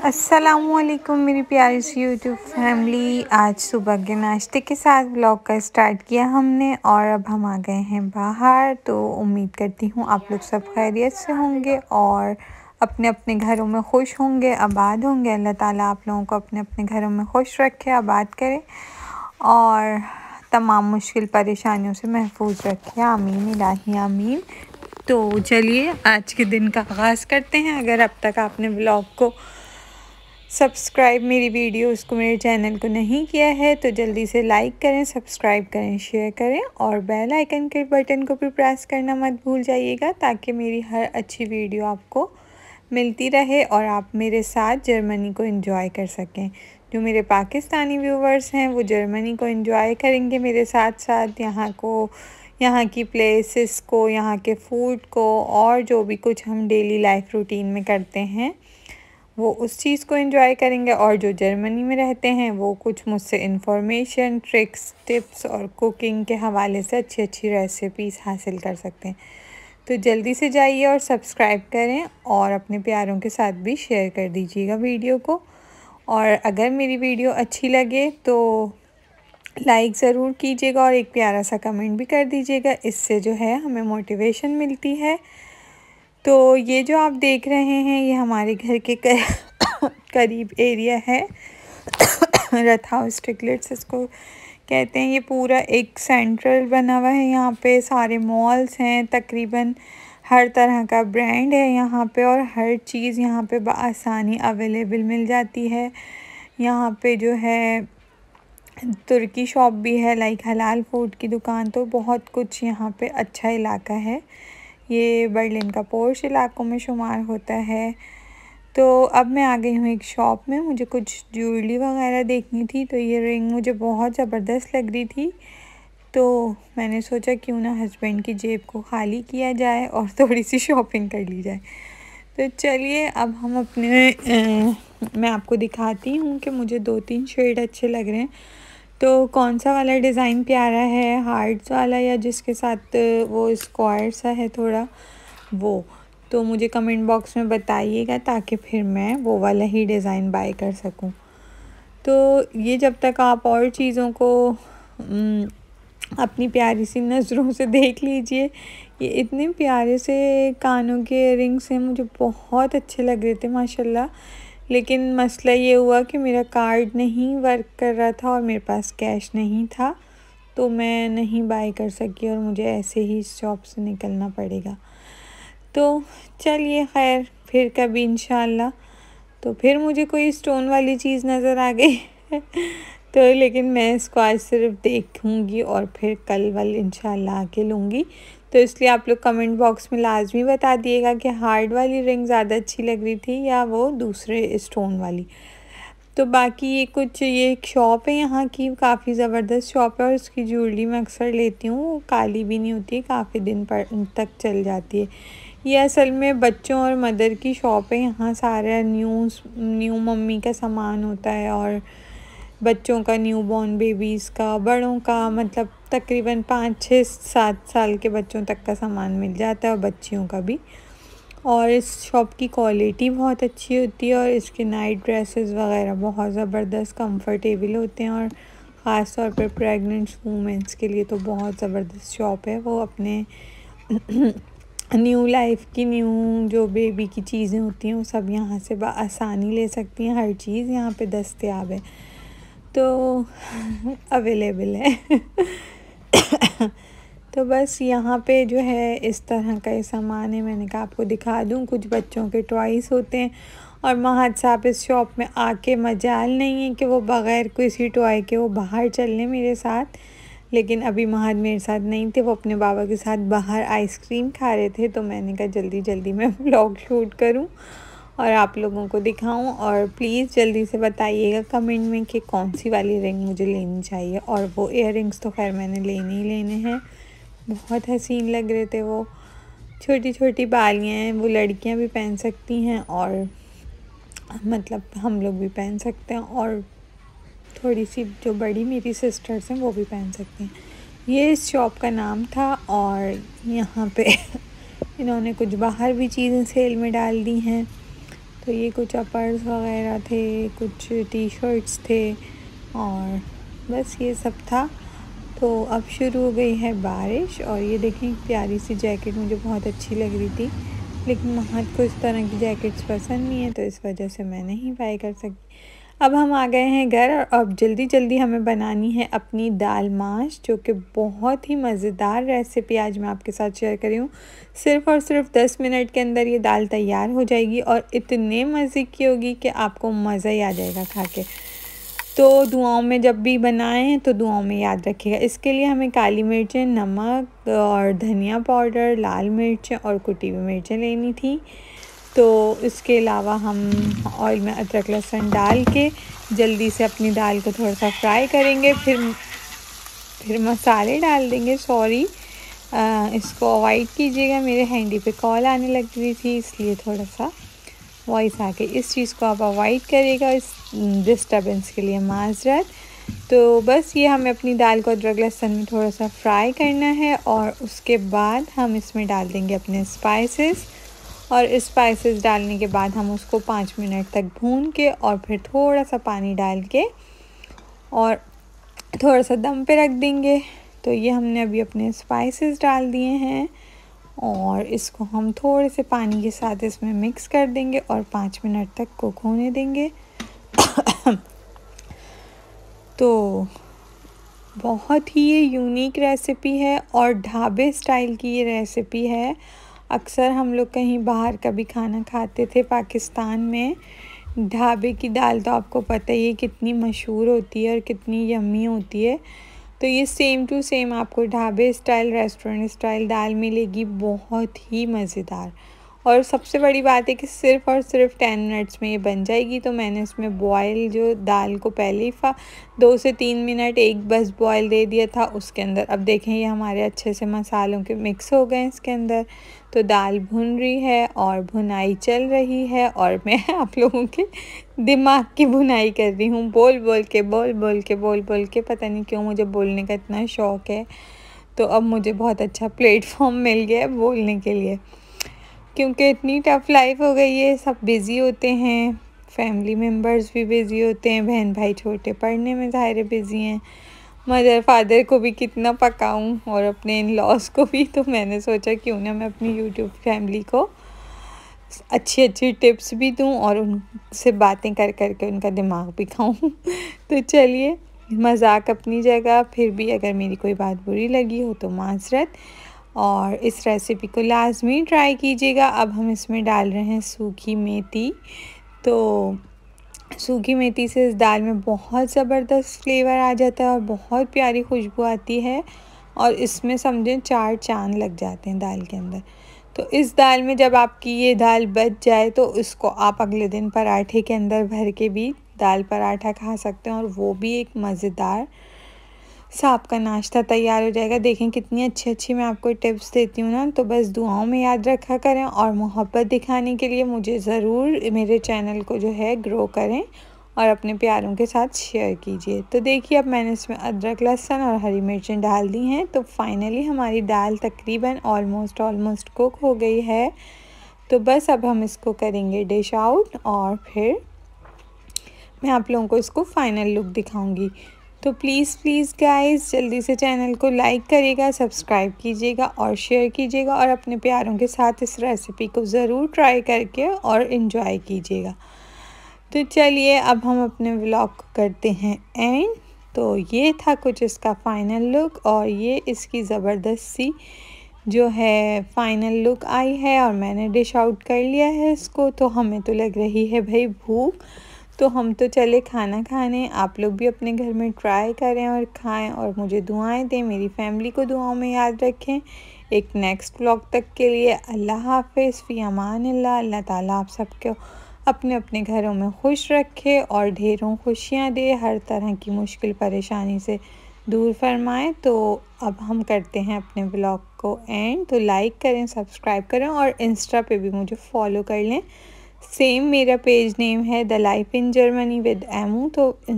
अस्सलामुअलैकुम मेरी प्यारी सी यूट्यूब फैमिली। आज सुबह के नाश्ते के साथ व्लॉग का स्टार्ट किया हमने और अब हम आ गए हैं बाहर। तो उम्मीद करती हूँ आप लोग सब खैरियत से होंगे और अपने अपने घरों में खुश होंगे, आबाद होंगे। अल्लाह ताला आप लोगों को अपने अपने घरों में खुश रखे, आबाद करे और तमाम मुश्किल परेशानियों से महफूज रखे। आमीन इलाही आमीन। तो चलिए आज के दिन का आगाज़ करते हैं। अगर अब तक आपने व्लॉग को सब्सक्राइब, मेरी वीडियोस को, मेरे चैनल को नहीं किया है तो जल्दी से लाइक करें, सब्सक्राइब करें, शेयर करें और बेल आइकन के बटन को भी प्रेस करना मत भूल जाइएगा ताकि मेरी हर अच्छी वीडियो आपको मिलती रहे और आप मेरे साथ जर्मनी को एंजॉय कर सकें। जो मेरे पाकिस्तानी व्यूवर्स हैं वो जर्मनी को एंजॉय करेंगे मेरे साथ साथ, यहाँ की प्लेसेस को, यहाँ के फूड को और जो भी कुछ हम डेली लाइफ रूटीन में करते हैं वो उस चीज़ को एंजॉय करेंगे। और जो जर्मनी में रहते हैं वो कुछ मुझसे इन्फॉर्मेशन, ट्रिक्स, टिप्स और कुकिंग के हवाले से अच्छी अच्छी रेसिपीज़ हासिल कर सकते हैं। तो जल्दी से जाइए और सब्सक्राइब करें और अपने प्यारों के साथ भी शेयर कर दीजिएगा वीडियो को। और अगर मेरी वीडियो अच्छी लगे तो लाइक ज़रूर कीजिएगा और एक प्यारा सा कमेंट भी कर दीजिएगा। इससे जो है हमें मोटिवेशन मिलती है। तो ये जो आप देख रहे हैं ये हमारे घर के करीब एरिया है। रथ हाउस स्ट्रिकलेट्स इसको कहते हैं। ये पूरा एक सेंट्रल बना हुआ है। यहाँ पे सारे मॉल्स हैं, तकरीबन हर तरह का ब्रांड है यहाँ पे और हर चीज़ यहाँ पे बआसानी अवेलेबल मिल जाती है। यहाँ पे जो है तुर्की शॉप भी है, लाइक हलाल फूड की दुकान। तो बहुत कुछ यहाँ पे अच्छा इलाका है। ये बर्लिन का पोर्श इलाकों में शुमार होता है। तो अब मैं आ गई हूँ एक शॉप में। मुझे कुछ ज्वेलरी वगैरह देखनी थी तो ये रिंग मुझे बहुत ज़बरदस्त लग रही थी। तो मैंने सोचा क्यों ना हस्बैंड की जेब को खाली किया जाए और थोड़ी सी शॉपिंग कर ली जाए। तो चलिए अब हम मैं आपको दिखाती हूँ कि मुझे 2-3 शेड अच्छे लग रहे हैं। तो कौन सा वाला डिज़ाइन प्यारा है, हार्ट्स वाला या जिसके साथ वो स्क्वायर सा है थोड़ा वो, तो मुझे कमेंट बॉक्स में बताइएगा ताकि फिर मैं वो वाला ही डिज़ाइन बाय कर सकूं। तो ये जब तक आप और चीज़ों को अपनी प्यारी सी नज़रों से देख लीजिए। ये इतने प्यारे से कानों के इयररिंग्स हैं, मुझे बहुत अच्छे लग रहे थे माशाल्लाह। लेकिन मसला ये हुआ कि मेरा कार्ड नहीं वर्क कर रहा था और मेरे पास कैश नहीं था तो मैं नहीं बाय कर सकी और मुझे ऐसे ही इस शॉप से निकलना पड़ेगा। तो चलिए खैर फिर कभी इंशाल्लाह। तो फिर मुझे कोई स्टोन वाली चीज़ नज़र आ गई तो लेकिन मैं इसको आज सिर्फ देखूँगी और फिर कल वाल इंशाल्लाह आके लूँगी। तो इसलिए आप लोग कमेंट बॉक्स में लाजमी बता दिएगा कि हार्ड वाली रिंग ज़्यादा अच्छी लग रही थी या वो दूसरे स्टोन वाली। तो बाकी ये एक शॉप है यहाँ की, काफ़ी ज़बरदस्त शॉप है और इसकी ज्वेलरी मैं अक्सर लेती हूँ, काली भी नहीं होती, काफ़ी दिन तक चल जाती है। ये असल में बच्चों और मदर की शॉप है। यहाँ सारा न्यू मम्मी का सामान होता है और बच्चों का, न्यू बॉर्न बेबीज़ का, बड़ों का, मतलब तकरीबन 5-6-7 साल के बच्चों तक का सामान मिल जाता है और बच्चियों का भी। और इस शॉप की क्वालिटी बहुत अच्छी होती है और इसके नाइट ड्रेसेस वगैरह बहुत ज़बरदस्त कंफर्टेबल होते हैं और ख़ास तौर पर प्रेग्नेंट वूमेंस के लिए तो बहुत ज़बरदस्त शॉप है। वो अपने न्यू लाइफ की, न्यू जो बेबी की चीज़ें होती हैं वो सब यहाँ से आसानी ले सकती हैं। हर चीज़ यहाँ पे दस्तयाब है, तो अवेलेबल है तो बस यहाँ पे जो है इस तरह का ये सामान है। मैंने कहा आपको दिखा दूँ। कुछ बच्चों के टॉयज़ होते हैं और महद साहब इस शॉप में आके मजाल नहीं है कि वो बग़ैर किसी टॉय के वो बाहर चलने मेरे साथ। लेकिन अभी महद मेरे साथ नहीं थे, वो अपने बाबा के साथ बाहर आइसक्रीम खा रहे थे। तो मैंने कहा जल्दी जल्दी मैं व्लॉग शूट करूं और आप लोगों को दिखाऊं। और प्लीज़ जल्दी से बताइएगा कमेंट में कि कौन सी वाली रिंग मुझे लेनी चाहिए। और वो इयररिंग्स तो खैर मैंने लेने ही लेने हैं, बहुत हसीन लग रहे थे वो। छोटी छोटी बालियाँ हैं, वो लड़कियां भी पहन सकती हैं और मतलब हम लोग भी पहन सकते हैं और थोड़ी सी जो बड़ी मेरी सिस्टर्स हैं वो भी पहन सकती हैं। ये इस शॉप का नाम था और यहाँ पे इन्होंने कुछ बाहर भी चीज़ें सेल में डाल दी हैं। तो ये कुछ अपर्स वगैरह थे, कुछ टी शर्ट्स थे और बस ये सब था। तो अब शुरू हो गई है बारिश और ये देखें प्यारी सी जैकेट मुझे बहुत अच्छी लग रही थी, लेकिन महद को इस तरह की जैकेट्स पसंद नहीं है, तो इस वजह से मैं नहीं बाय कर सकती। अब हम आ गए हैं घर और अब जल्दी जल्दी हमें बनानी है अपनी दाल माश, जो कि बहुत ही मज़ेदार रेसिपी आज मैं आपके साथ शेयर कर रही हूँ। सिर्फ़ और सिर्फ 10 मिनट के अंदर ये दाल तैयार हो जाएगी और इतने मज़े की होगी कि आपको मज़ा ही आ जाएगा खा के। तो दुआओं में जब भी बनाएं तो दुआओं में याद रखिएगा। इसके लिए हमें काली मिर्चें, नमक और धनिया पाउडर, लाल मिर्चें और कुटी हुई मिर्चें लेनी थी। तो इसके अलावा हम ऑयल में अदरक लहसुन डाल के जल्दी से अपनी दाल को थोड़ा सा फ्राई करेंगे, फिर मसाले डाल देंगे। सॉरी, इसको अवॉइड कीजिएगा, मेरे हैंडी पे कॉल आने लग रही थी इसलिए थोड़ा सा वॉइस आके, इस चीज़ को आप अवॉइड करिएगा, इस डिस्टर्बेंस के लिए माज़रत। तो बस ये हमें अपनी दाल को अदरक लहसुन में थोड़ा सा फ्राई करना है और उसके बाद हम इसमें डाल देंगे अपने स्पाइसेस और स्पाइसेस डालने के बाद हम उसको 5 मिनट तक भून के और फिर थोड़ा सा पानी डाल के और थोड़ा सा दम पे रख देंगे। तो ये हमने अभी अपने स्पाइसेस डाल दिए हैं और इसको हम थोड़े से पानी के साथ इसमें मिक्स कर देंगे और 5 मिनट तक कुक होने देंगे। तो बहुत ही ये यूनिक रेसिपी है और ढाबे स्टाइल की ये रेसिपी है। अक्सर हम लोग कहीं बाहर का भी खाना खाते थे पाकिस्तान में, ढाबे की दाल तो आपको पता ही है कितनी मशहूर होती है और कितनी यम्मी होती है। तो ये सेम टू सेम आपको ढाबे स्टाइल, रेस्टोरेंट स्टाइल दाल मिलेगी, बहुत ही मज़ेदार। और सबसे बड़ी बात है कि सिर्फ़ और सिर्फ 10 मिनट्स में ये बन जाएगी। तो मैंने इसमें बॉयल जो दाल को पहले ही 2 से 3 मिनट एक बस बॉयल दे दिया था उसके अंदर। अब देखें ये हमारे अच्छे से मसालों के मिक्स हो गए इसके अंदर। तो दाल भुन रही है और भुनाई चल रही है और मैं आप लोगों के दिमाग की भुनाई कर रही हूँ, बोल बोल के। पता नहीं क्यों मुझे बोलने का इतना शौक़ है। तो अब मुझे बहुत अच्छा प्लेटफॉर्म मिल गया है बोलने के लिए, क्योंकि इतनी टफ़ लाइफ हो गई है, सब बिज़ी होते हैं, फैमिली मेम्बर्स भी बिज़ी होते हैं, बहन भाई छोटे पढ़ने में ज़ाहिर बिज़ी हैं, मदर फादर को भी कितना पकाऊं और अपने इन लॉस को भी। तो मैंने सोचा क्यों ना मैं अपनी यूट्यूब फैमिली को अच्छी टिप्स भी दूं और उनसे बातें कर के उनका दिमाग भी खाऊं। तो चलिए, मजाक अपनी जगह, फिर भी अगर मेरी कोई बात बुरी लगी हो तो माज़रत, और इस रेसिपी को लाजमी ट्राई कीजिएगा। अब हम इसमें डाल रहे हैं सूखी मेथी। तो सूखी मेथी से इस दाल में बहुत ज़बरदस्त फ्लेवर आ जाता है और बहुत प्यारी खुशबू आती है और इसमें समझें 4 चाँद लग जाते हैं दाल के अंदर। तो इस दाल में जब आपकी ये दाल बच जाए तो इसको आप अगले दिन पराठे के अंदर भर के भी दाल पराठा खा सकते हैं और वो भी एक मज़ेदार सा आपका नाश्ता तैयार हो जाएगा। देखें कितनी अच्छी मैं आपको टिप्स देती हूँ ना, तो बस दुआओं में याद रखा करें और मोहब्बत दिखाने के लिए मुझे ज़रूर मेरे चैनल को जो है ग्रो करें और अपने प्यारों के साथ शेयर कीजिए। तो देखिए अब मैंने इसमें अदरक लहसुन और हरी मिर्चें डाल दी हैं। तो फाइनली हमारी दाल तकरीबन ऑलमोस्ट कुक हो गई है। तो बस अब हम इसको करेंगे डिश आउट और फिर मैं आप लोगों को इसको फ़ाइनल लुक दिखाऊंगी। तो प्लीज़ गाइस जल्दी से चैनल को लाइक करिएगा, सब्सक्राइब कीजिएगा और शेयर कीजिएगा और अपने प्यारों के साथ इस रेसिपी को ज़रूर ट्राई करके और इन्जॉय कीजिएगा। तो चलिए अब हम अपने व्लॉग को करते हैं एंड। तो ये था कुछ इसका फ़ाइनल लुक और ये इसकी ज़बरदस्त सी जो है फ़ाइनल लुक आई है और मैंने डिश आउट कर लिया है इसको। तो हमें तो लग रही है भाई भूख, तो हम तो चले खाना खाने। आप लोग भी अपने घर में ट्राई करें और खाएं और मुझे दुआएं दें, मेरी फैमिली को दुआओं में याद रखें। एक नेक्स्ट व्लॉग तक के लिए अल्लाह हाफ़िज़, फ़ी अमान अल्लाह। अल्लाह ताला आप सबको अपने अपने घरों में खुश रखे और ढेरों खुशियाँ दे, हर तरह की मुश्किल परेशानी से दूर फरमाएं। तो अब हम करते हैं अपने व्लॉग को एंड। तो लाइक करें, सब्सक्राइब करें और इंस्टा पे भी मुझे फॉलो कर लें। सेम मेरा पेज नेम है the life in Germany with emu. तो